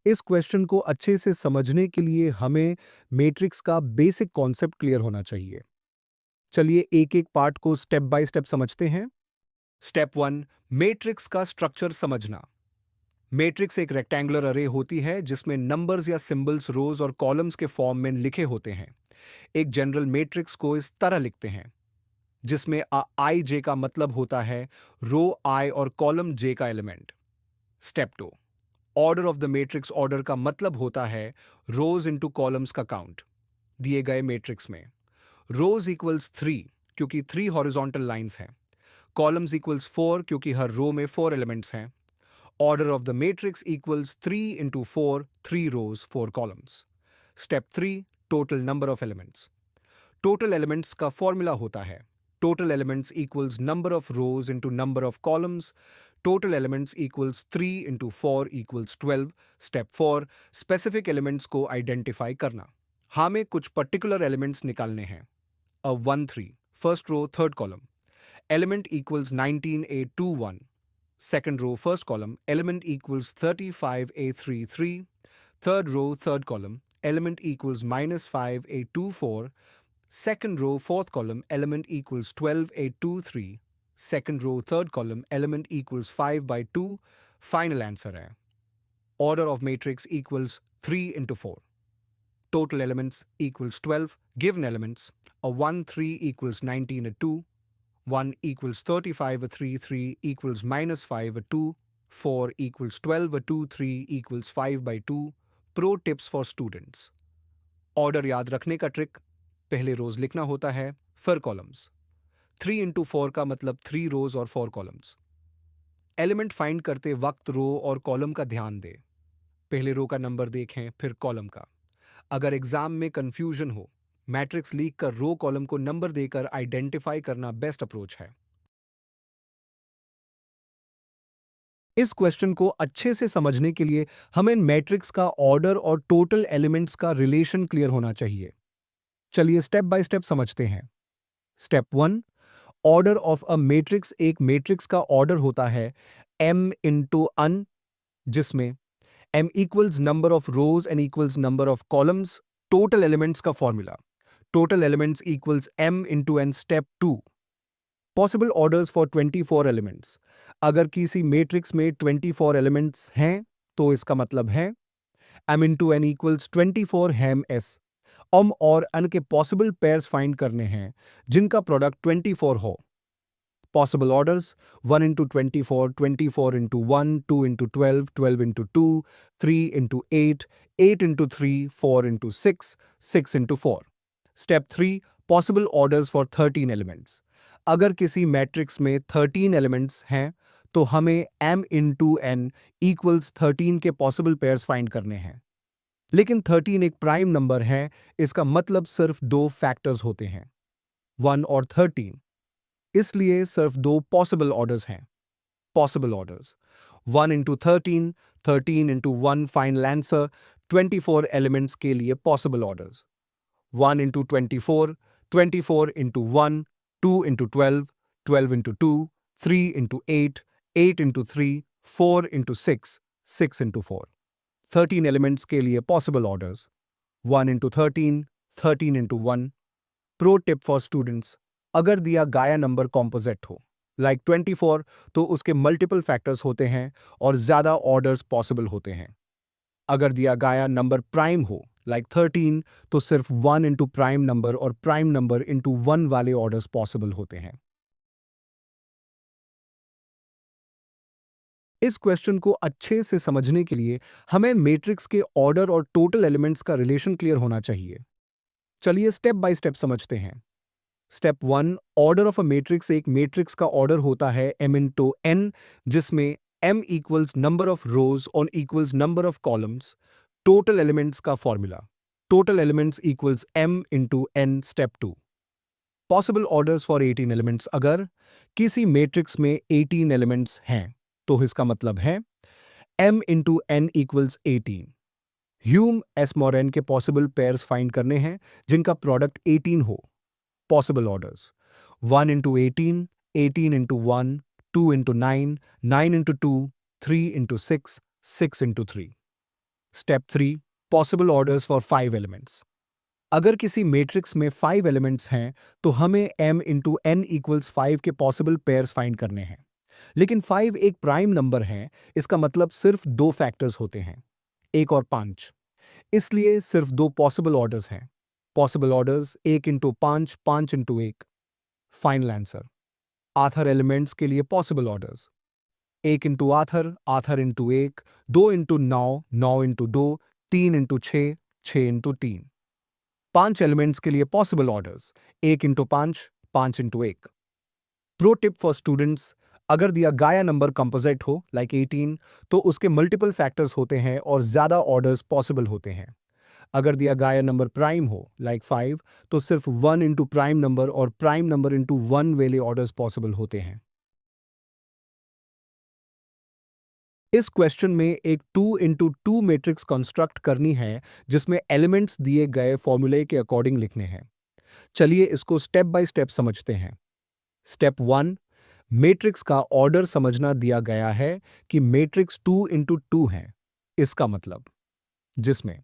इस क्वेश्चन को अच्छे से समझने के लिए हमें मैट्रिक्स का बेसिक कॉन्सेप्ट क्लियर होना चाहिए। चलिए एक एक पार्ट को स्टेप बाय स्टेप समझते हैं। स्टेप 1, मैट्रिक्स का स्ट्रक्चर समझना। मैट्रिक्स एक रेक्टेंगुलर अरे होती है जिसमें नंबर्स या सिंबल्स रोज और कॉलम्स के फॉर्म में लिखे होते हैं। एक जनरल मैट्रिक्स को इस तरह लिखते हैं, जिसमें आई जे का मतलब होता है रो आई और कॉलम जे का element. Step 2, order of the matrix order का मतलब होता है रोज इंटू कॉलम्स का काउंट दिए गए मैट्रिक्स में। रोज इक्वल्स 3 क्योंकि 3 हॉरिजॉन्टल लाइंस हैं। कॉलम्स इक्वल्स 4 क्योंकि हर रो में 4 एलिमेंट्स हैं। Order of the matrix equals 3 into 4, 3 rows 4 columns. Step 3, total number of elements. Total elements का फॉर्मूला होता है total elements equals number of rose into number of columns. Total elements equals 3 into 4 equals 12। Step 4, specific elements को identify करना। हमें कुछ particular elements निकालने हैं। A 1 3, first row third column, element equals 19a21, second row first column, element equals 35a33, third row third column, element equals -5a24, second row fourth column, element equals 12a23, second row third column, element equals 5 by 2. Final answer है order of matrix equals 3 into 4. Total elements equals 12. Given elements, a 1 3 equals 19 a 2, 1 equals 35 a 3 3 equals -5 a 2, 4 equals 12 a 2 3 equals 5 by 2. Pro tips for students. Order याद रखने का trick, पहले रोज लिखना होता है, फिर columns. 3 into 4 का मतलब 3 रोज और 4 कॉलम्स। एलिमेंट फाइंड करते वक्त रो और कॉलम का ध्यान दें। पहले रो का नंबर देखें, फिर कॉलम का। अगर एग्जाम में कंफ्यूजन हो, मैट्रिक्स लीक कर रो कॉलम को नंबर देकर आइडेंटिफाई करना बेस्ट अप्रोच है। इस क्वेश्चन को अच्छे से समझने के लिए हमें मैट्रिक्स का ऑर्डर और टोटल एलिमेंट्स का रिलेशन क्लियर होना चाहिए। चलिए स्टेप बाय स्टेप समझते हैं। Step 1, order of a matrix. एक मैट्रिक्स का ऑर्डर होता है m इंटू n, जिसमें m equals number of rows and equals number of columns. Total elements का formula total elements equals m into n। Step 2, possible orders for 24 elements. अगर किसी matrix में 24 elements हैं तो इसका मतलब है m इंटू n इक्वल्स 24 हैम s। m और n के पॉसिबल पेयर्स फाइंड करने हैं जिनका प्रोडक्ट 24 हो। Possible orders: 1 into 24, 24 into 1, 2 into 12, 12 into 2, 3 into 8, 8 into 3, 4 into 6, 6 into 4. Step 3, possible orders for 13 elements. अगर किसी मैट्रिक्स में 13 एलिमेंट्स हैं तो हमें m into n equals 13 के पॉसिबल पेयर्स फाइंड करने हैं। लेकिन 13 एक प्राइम नंबर है, इसका मतलब सिर्फ दो फैक्टर्स होते हैं, 1 और 13। इसलिए सिर्फ दो पॉसिबल ऑर्डर्स हैं। Possible orders: 1 into 13, 13 into 1। Final answer 24 elements के लिए possible orders: 1 into 24, 24 into 1, 2 into 12, 12 into 2, 3 into 8, 8 into 3, 4 into 6, 6 into 4। 13 elements के लिए possible orders: 1 into 13, 13 into 1। Pro tip for students: अगर दिया गया नंबर कॉम्पोजिट हो, लाइक 24, तो उसके मल्टीपल फैक्टर्स होते हैं और ज्यादा ऑर्डर्स पॉसिबल होते हैं। अगर दिया गया नंबर प्राइम हो, लाइक 13, तो सिर्फ 1 इंटू प्राइम नंबर और प्राइम नंबर इंटू 1 वाले ऑर्डर्स पॉसिबल होते हैं। इस क्वेश्चन को अच्छे से समझने के लिए हमें मैट्रिक्स के ऑर्डर और टोटल एलिमेंट्स का रिलेशन क्लियर होना चाहिए। चलिए स्टेप बाय स्टेप समझते हैं। Step 1, order of a matrix. एक मैट्रिक्स का ऑर्डर होता है m इंटू n, जिसमें m equals number of rows और equals number of columns. Total elements का formula total elements equals m into n। Step 2, possible orders for 18 elements. अगर किसी matrix में 18 एलिमेंट्स हैं तो इसका मतलब है m into n equals 18। Hume S moraine के पॉसिबल पेयर्स फाइंड करने हैं जिनका प्रोडक्ट 18 हो। Possible orders: 1 into 18, 18 into 1, 2 into 9, 9 into 2, 3 into 6, 6 into 3. Step 3 possible orders for 5 elements. अगर किसी मैट्रिक्स में 5 एलिमेंट्स हैं तो हमें m इंटू n इक्वल्स 5 के पॉसिबल पेयर्स फाइंड करने हैं। लेकिन 5 एक प्राइम नंबर है, इसका मतलब सिर्फ दो फैक्टर्स होते हैं, 1 और 5। इसलिए सिर्फ दो पॉसिबल ऑर्डर्स हैं। Possible orders 1 into 5, 5 into 1। Final answer आथर एलिमेंट्स के लिए पॉसिबल ऑर्डर्स 1 इंटू आथर, आथर into 1, 2 into 9, 9 into 2, 3 into 6, 6 into 3। 5 elements के लिए possible orders 1 into 5, 5 into 1। Pro tip for students, अगर दिया गाया नंबर कंपोजिट हो लाइक 18 तो उसके मल्टीपल फैक्टर्स होते हैं और ज़्यादा ऑर्डर्स पॉसिबल होते हैं। अगर दिया गाया नंबर प्राइम हो लाइक 5 तो सिर्फ 1 इंटू प्राइम नंबर और प्राइम नंबर इंटू 1 वाले ऑर्डर्स पॉसिबल होते हैं। इस क्वेश्चन में एक 2 इंटू 2 मैट्रिक्स कंस्ट्रक्ट करनी है जिसमें एलिमेंट्स दिए गए फॉर्मूले के अकॉर्डिंग लिखने हैं। चलिए इसको स्टेप बाय स्टेप समझते हैं। स्टेप 1 मैट्रिक्स का ऑर्डर समझना दिया गया है कि मैट्रिक्स 2 इंटू 2 है। इसका मतलब जिसमें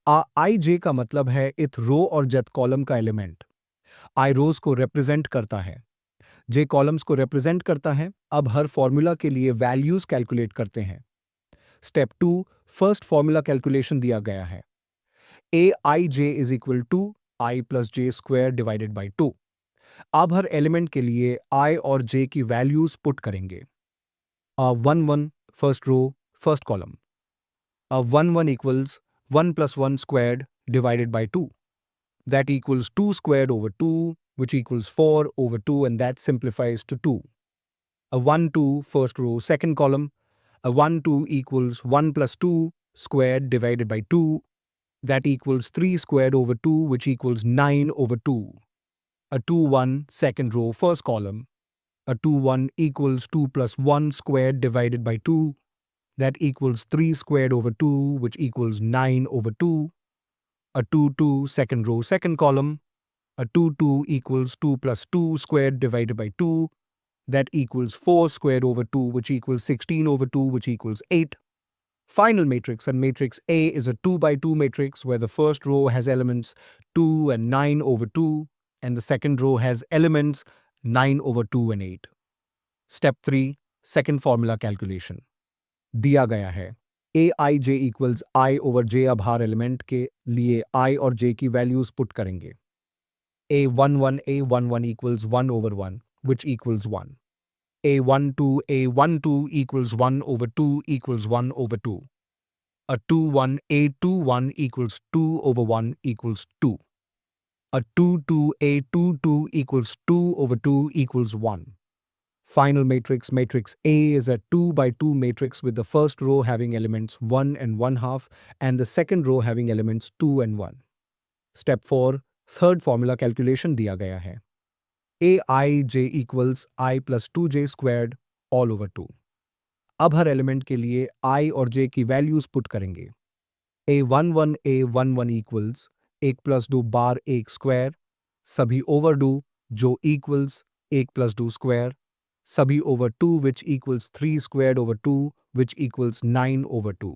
आई जे का मतलब है इथ रो और जेथ कॉलम का एलिमेंट, आई रोज को रिप्रेजेंट करता है, जे कॉलम्स को रिप्रेजेंट करता है। अब हर फॉर्मूला के लिए वैल्यूज कैलकुलेट करते हैं। स्टेप 2 फर्स्ट फॉर्मूला कैलकुलेशन दिया गया है, a i j is equal to i plus j square divided by 2। अब हर एलिमेंट के लिए आई और जे की वैल्यूज पुट करेंगे। 1 1 first row first column, 1 1 equals 1 plus 1 squared divided by 2. That equals 2 squared over 2, which equals 4 over 2, and that simplifies to 2. A 1 2 first row second column, a 1 2 equals 1 plus 2 squared divided by 2. That equals 3 squared over 2, which equals 9 over 2. A 2 1 second row first column, a 2 1 equals 2 plus 1 squared divided by 2. That equals 3 squared over 2, which equals 9 over 2. A 2 2 second row second column, a 2 2 equals 2 plus 2 squared divided by 2. That equals 4 squared over 2, which equals 16 over 2, which equals 8. Final matrix, and matrix A is a 2 by 2 matrix where the first row has elements 2 and 9 over 2, and the second row has elements 9 over 2 and 8. Step 3 second formula calculation दिया गया है, a i J equals I over जे। अब हर element के लिए आई और जे की values put करेंगे। a11 equals 1 over 1, which equals 1. a12 equals 1 over 2 equals 1 over 2. A21 equals 2 over 1 equals 2. A22 equals 2 over 2 equals 1. Final matrix, matrix A is a 2 by 2 matrix with the first row having elements 1 and 1 half and the second row having elements 2 and 1. Step 4 third formula calculation दिया गया है, aij equals I plus 2j squared all over 2. अब हर element के लिए I और j की values put करेंगे। a11 equals 1 plus 2 बार 1 square, सभी ओवर 2 जो इक्वल्स 1 plus 2 स्क्वायर, सभी over 2 which equals 3 squared over 2 which equals 9 over 2.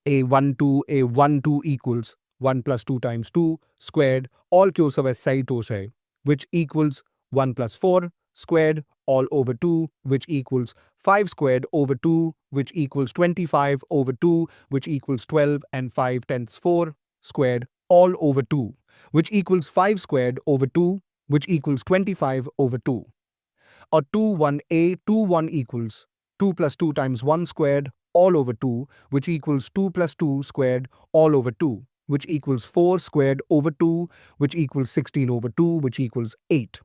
A12 equals 1 plus 2 times 2 squared all क्यों सब ऐसा ही टोस है which equals 1 plus 4 squared all over 2 which equals 5 squared over 2 which equals 25 over 2 which equals 12 and 5 tenths 4 squared all over 2 which equals 5 squared over 2 which equals 25 over 2. Or 21 equals 2 plus 2 times 1 squared all over 2 which equals 2 plus 2 squared all over 2 which equals 4 squared over 2 which equals 16 over 2 which equals 8.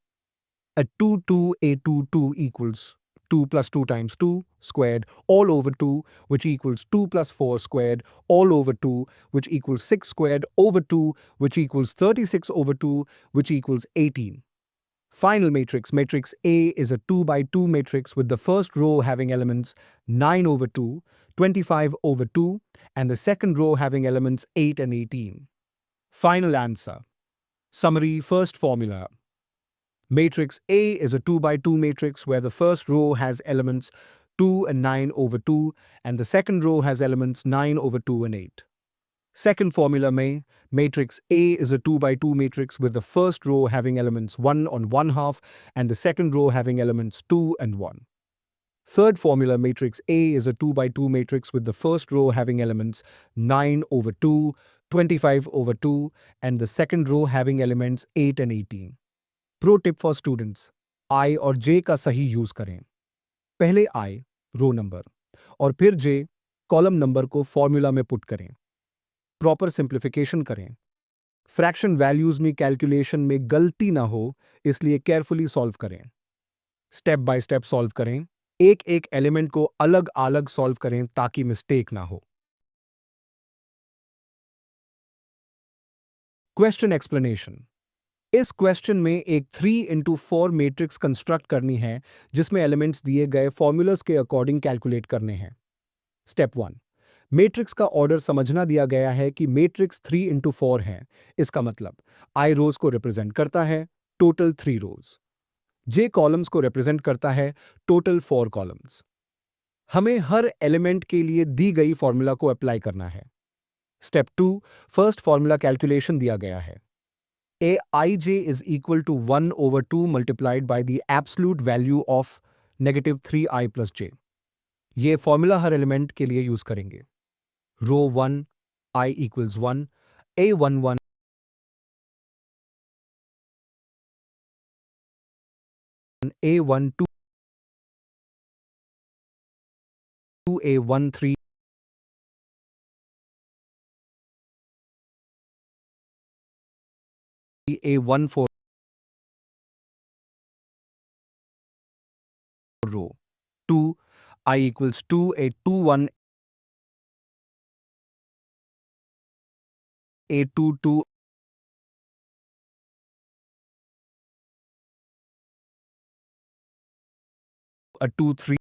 A 22 equals 2 plus 2 times 2 squared all over 2 which equals 2 plus 4 squared all over 2 which equals 6 squared over 2 which equals 36 over 2 which equals 18. Final matrix, matrix A is a 2 by 2 matrix with the first row having elements 9 over 2, 25 over 2, and the second row having elements 8 and 18. Final answer. Summary, first formula. Matrix A is a 2 by 2 matrix where the first row has elements 2 and 9 over 2, and the second row has elements 9 over 2 and 8. Second formula में matrix A is a 2 by 2 matrix with the first row having elements 1 on one half and the second row having elements 2 and 1. Third formula matrix A is a 2 by 2 matrix with the first row having elements 9 over 2, 25 over 2 and the second row having elements 8 and 18. Pro tip for students: I और J का सही use करें। पहले I row number और फिर J column number को formula में put करें। प्रॉपर सिंप्लीफिकेशन करें। फ्रैक्शन वैल्यूज में कैलकुलेशन में गलती ना हो, इसलिए केयरफुली सॉल्व करें। स्टेप बाय स्टेप सॉल्व करें। एक एक एलिमेंट को अलग अलग सॉल्व करें ताकि मिस्टेक ना हो। Question explanation. इस क्वेश्चन में एक 3x4 मैट्रिक्स कंस्ट्रक्ट करनी है जिसमें एलिमेंट्स दिए गए फॉर्मूलाज के अकॉर्डिंग कैलकुलेट करने हैं। स्टेप 1, मैट्रिक्स का ऑर्डर समझना दिया गया है कि मैट्रिक्स 3x4 है। इसका मतलब I रोज को रिप्रेजेंट करता है, टोटल 3 रोज। J कॉलम्स को रिप्रेजेंट करता है, टोटल 4 कॉलम्स। हमें हर एलिमेंट के लिए दी गई फॉर्मूला को अप्लाई करना है। स्टेप 2, फर्स्ट फॉर्मूला कैलकुलेशन दिया गया है। Aij is equal to 1 over 2 multiplied by the absolute value of negative 3i plus j। ये फॉर्मूला हर एलिमेंट के लिए यूज करेंगे। रो 1 I equals 1, A11 A12 A13 A14 row 2 I equals 2 A21 A22 A23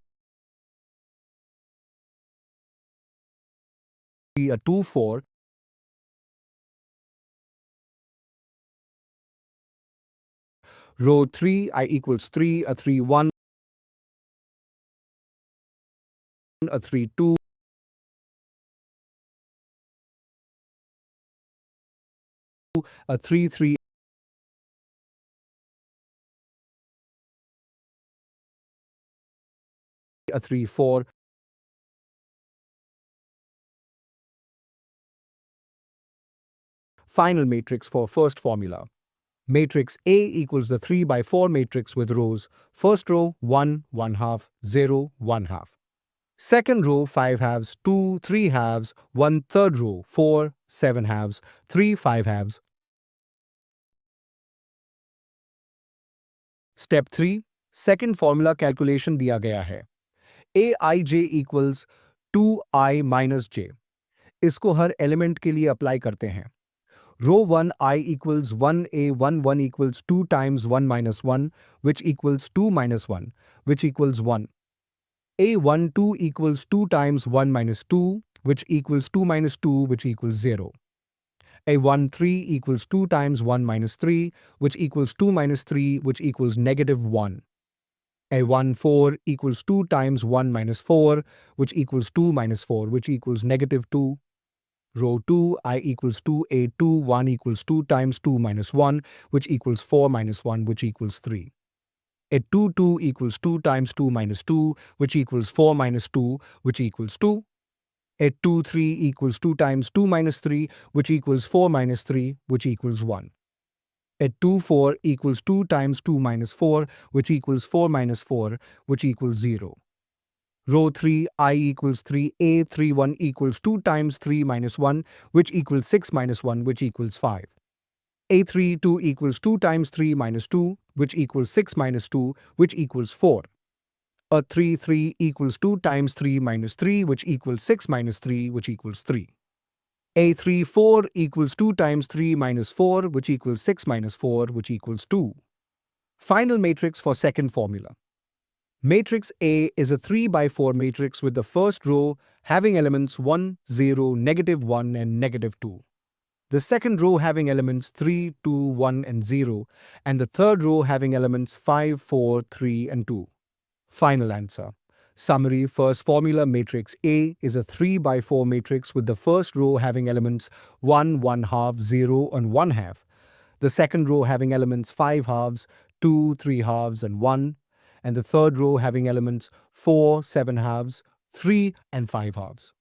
A24 row 3 I equals 3 A31 A32 A33 A34 Final matrix for first formula. Matrix A equals the 3 by 4 matrix with rows. First row 1, 1 half, 0, 1 half. Second row 5 halves, 2, 3 halves, 1 third row 4, 7 halves, 3 5 halves. Step 3, second formula calculation दिया गया है। Aij equals 2i minus j। इसको हर element के लिए apply करते हैं। Row 1 I equals 1A11 equals 2 times 1 minus 1, which equals 2 minus 1, which equals 1. A12 equals 2 times 1 minus 2, which equals 2 minus 2, which equals 0. A13 equals 2 times 1 minus 3, which equals 2 minus 3, which equals negative 1. A14 equals 2 times 1 minus 4, which equals 2 minus 4, which equals negative 2. Row 2 I equals 2 A21 equals 2 times 2 minus 1, which equals 4 minus 1, which equals 3. A22 equals 2 times 2 minus 2, which equals 4 minus 2, which equals 2. A23 equals 2 times 2 minus 3, which equals 4 minus 3, which equals 1. A24 equals 2 times 2 minus 4, which equals 4 minus 4, which equals 0. Row 3 I equals 3 A31 equals 2 times 3 minus 1, which equals 6 minus 1, which equals 5. A32 equals 2 times 3 minus 2, which equals 6 minus 2, which equals 4. A33 equals 2 times 3 minus 3, which equals 6 minus 3, which equals 3. A34 equals 2 times 3 minus 4, which equals 6 minus 4, which equals 2. Final matrix for second formula. Matrix A is a 3 by 4 matrix with the first row having elements 1, 0, negative 1 and negative 2. The second row having elements 3, 2, 1 and 0 and the third row having elements 5, 4, 3 and 2. Final answer. Summary: first formula, matrix A is a 3 by 4 matrix with the first row having elements 1, 1 half, 0, and 1 half. The second row having elements 5 halves, 2, 3 halves, and 1. And the third row having elements 4, 7 halves, 3, and 5 halves.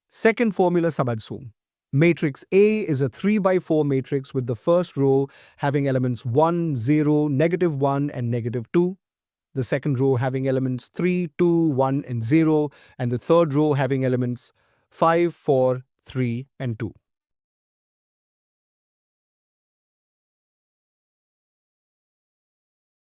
Second formula sabadsu. Matrix A is a 3 by 4 matrix with the first row having elements 1, 0, -1, and -2. The second row having elements 3, 2, 1, and 0, and the third row having elements 5, 4, 3, and 2.